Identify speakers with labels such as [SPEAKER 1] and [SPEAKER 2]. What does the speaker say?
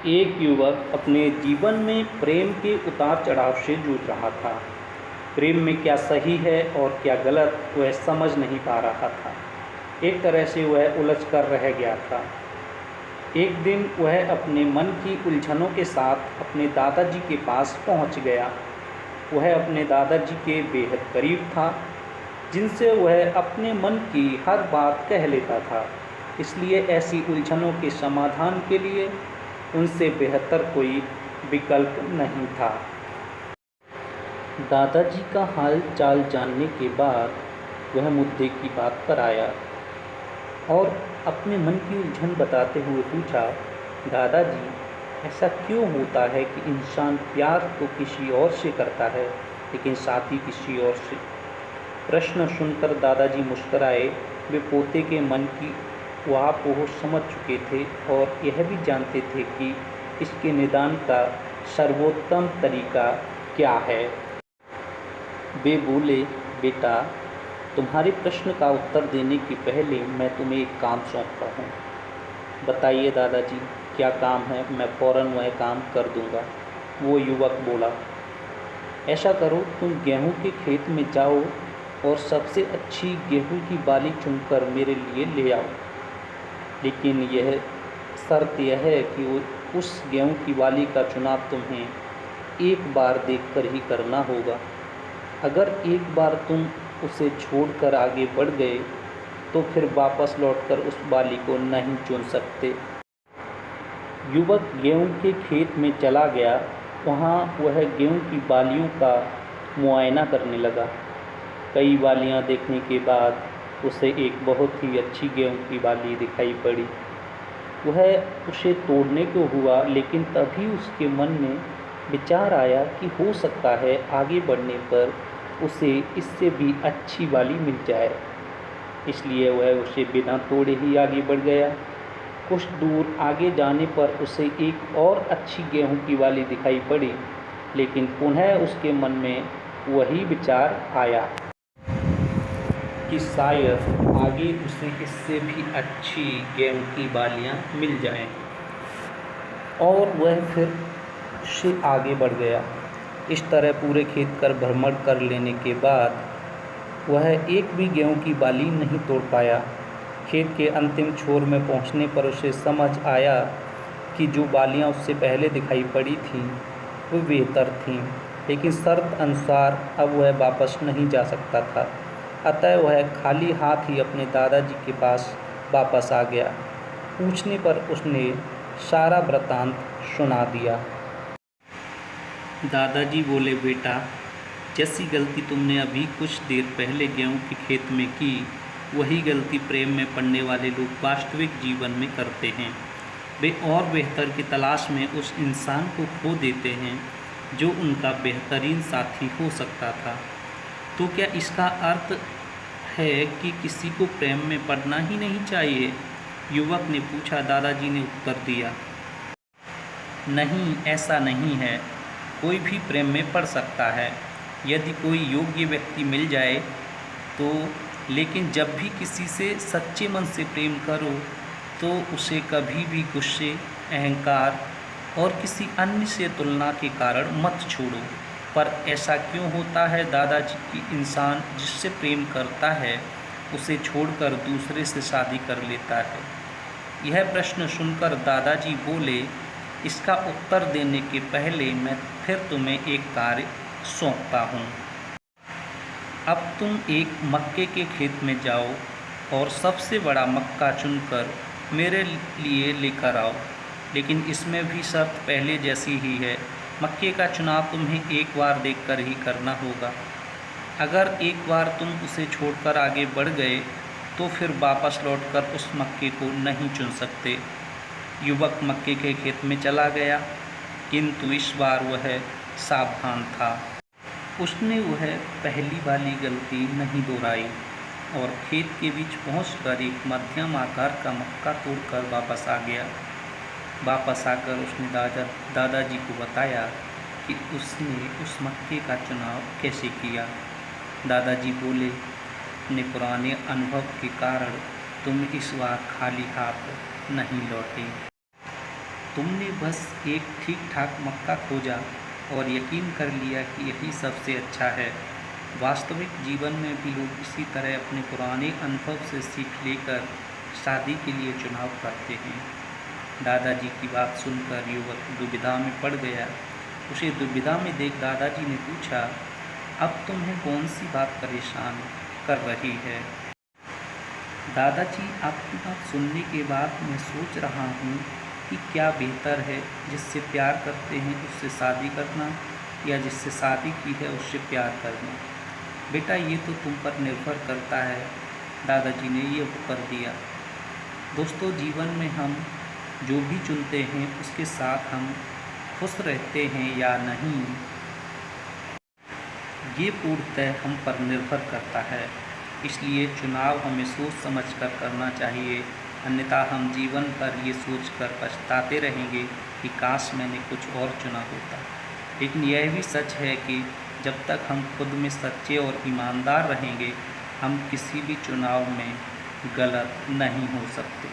[SPEAKER 1] एक युवक अपने जीवन में प्रेम के उतार चढ़ाव से जूझ रहा था। प्रेम में क्या सही है और क्या गलत वह समझ नहीं पा रहा था। एक तरह से वह उलझ कर रह गया था। एक दिन वह अपने मन की उलझनों के साथ अपने दादाजी के पास पहुंच गया। वह अपने दादाजी के बेहद करीब था, जिनसे वह अपने मन की हर बात कह लेता था। इसलिए ऐसी उलझनों के समाधान के लिए उनसे बेहतर कोई विकल्प नहीं था। दादाजी का हाल चाल जानने के बाद वह मुद्दे की बात पर आया और अपने मन की उलझन बताते हुए पूछा, दादाजी, ऐसा क्यों होता है कि इंसान प्यार तो किसी और से करता है लेकिन साथी किसी और से? प्रश्न सुनकर दादाजी मुस्कराए। वे पोते के मन की वाह को समझ चुके थे और यह भी जानते थे कि इसके निदान का सर्वोत्तम तरीका क्या है। वे बोले, बेटा, तुम्हारे प्रश्न का उत्तर देने के पहले मैं तुम्हें एक काम सौंपता हूँ। बताइए दादाजी, क्या काम है? मैं फ़ौरन वह काम कर दूँगा। वो युवक बोला, ऐसा करो, तुम गेहूँ के खेत में जाओ और सबसे अच्छी गेहूँ की बाली चुनकर मेरे लिए ले आओ। लेकिन यह शर्त यह है कि उस गेहूँ की बाली का चुनाव तुम्हें एक बार देखकर ही करना होगा। अगर एक बार तुम उसे छोड़कर आगे बढ़ गए तो फिर वापस लौटकर उस बाली को नहीं चुन सकते। युवक गेहूँ के खेत में चला गया। वहाँ वह गेहूँ की बालियों का मुआयना करने लगा। कई बालियाँ देखने के बाद उसे एक बहुत ही अच्छी गेहूँ की बाली दिखाई पड़ी। वह उसे तोड़ने को हुआ, लेकिन तभी उसके मन में विचार आया कि हो सकता है आगे बढ़ने पर उसे इससे भी अच्छी बाली मिल जाए। इसलिए वह उसे बिना तोड़े ही आगे बढ़ गया। कुछ दूर आगे जाने पर उसे एक और अच्छी गेहूं की बाली दिखाई पड़ी, लेकिन पुनः उसके मन में वही विचार आया कि शायद आगे उसे इससे भी अच्छी गेहूं की बालियां मिल जाएं, और वह फिर से आगे बढ़ गया। इस तरह पूरे खेत कर भ्रमण कर लेने के बाद वह एक भी गेहूं की बाली नहीं तोड़ पाया। खेत के अंतिम छोर में पहुंचने पर उसे समझ आया कि जो बालियां उससे पहले दिखाई पड़ी थीं वो बेहतर थीं, लेकिन शर्त अनुसार अब वह वापस नहीं जा सकता था। अतः वह खाली हाथ ही अपने दादाजी के पास वापस आ गया। पूछने पर उसने सारा वृत्तांत सुना दिया। दादाजी बोले, बेटा, जैसी गलती तुमने अभी कुछ देर पहले गेहूं के खेत में की, वही गलती प्रेम में पड़ने वाले लोग वास्तविक जीवन में करते हैं। वे और बेहतर की तलाश में उस इंसान को खो देते हैं जो उनका बेहतरीन साथी हो सकता था। तो क्या इसका अर्थ है कि किसी को प्रेम में पड़ना ही नहीं चाहिए? युवक ने पूछा। दादाजी ने उत्तर दिया, नहीं, ऐसा नहीं है। कोई भी प्रेम में पड़ सकता है यदि कोई योग्य व्यक्ति मिल जाए तो, लेकिन जब भी किसी से सच्चे मन से प्रेम करो तो उसे कभी भी गुस्से, अहंकार और किसी अन्य से तुलना के कारण मत छोड़ो। पर ऐसा क्यों होता है दादाजी कि इंसान जिससे प्रेम करता है उसे छोड़कर दूसरे से शादी कर लेता है? यह प्रश्न सुनकर दादाजी बोले, इसका उत्तर देने के पहले मैं फिर तुम्हें एक कार्य सौंपता हूँ। अब तुम एक मक्के के खेत में जाओ और सबसे बड़ा मक्का चुनकर मेरे लिए लेकर आओ। लेकिन इसमें भी शर्त पहले जैसी ही है। मक्के का चुनाव तुम्हें एक बार देखकर ही करना होगा। अगर एक बार तुम उसे छोड़कर आगे बढ़ गए तो फिर वापस लौटकर उस मक्के को नहीं चुन सकते। युवक मक्के के खेत में चला गया, किंतु इस बार वह सावधान था। उसने वह पहली वाली गलती नहीं दोहराई और खेत के बीच पहुंचकर एक मध्यम आकार का मक्का तोड़कर वापस आ गया। वापस आकर उसने दादाजी को बताया कि उसने उस मक्के का चुनाव कैसे किया। दादाजी बोले, अपने पुराने अनुभव के कारण तुम इस बार खाली हाथ नहीं लौटे। तुमने बस एक ठीक ठाक मक्का खोजा और यकीन कर लिया कि यही सबसे अच्छा है। वास्तविक जीवन में भी लोग इसी तरह अपने पुराने अनुभव से सीख लेकर शादी के लिए चुनाव करते हैं। दादाजी की बात सुनकर युवक दुविधा में पड़ गया। उसे दुविधा में देख दादाजी ने पूछा, अब तुम्हें कौन सी बात परेशान कर रही है? दादाजी, आपकी बात सुनने के बाद मैं सोच रहा हूँ कि क्या बेहतर है, जिससे प्यार करते हैं उससे शादी करना या जिससे शादी की है उससे प्यार करना? बेटा, ये तो तुम पर निर्भर करता है, दादाजी ने ये उत्तर दिया। दोस्तों, जीवन में हम जो भी चुनते हैं उसके साथ हम खुश रहते हैं या नहीं, ये पूर्णतः हम पर निर्भर करता है। इसलिए चुनाव हमें सोच समझ कर करना चाहिए, अन्यथा हम जीवन भर ये सोचकर पछताते रहेंगे कि काश मैंने कुछ और चुना होता। लेकिन यह भी सच है कि जब तक हम खुद में सच्चे और ईमानदार रहेंगे, हम किसी भी चुनाव में गलत नहीं हो सकते।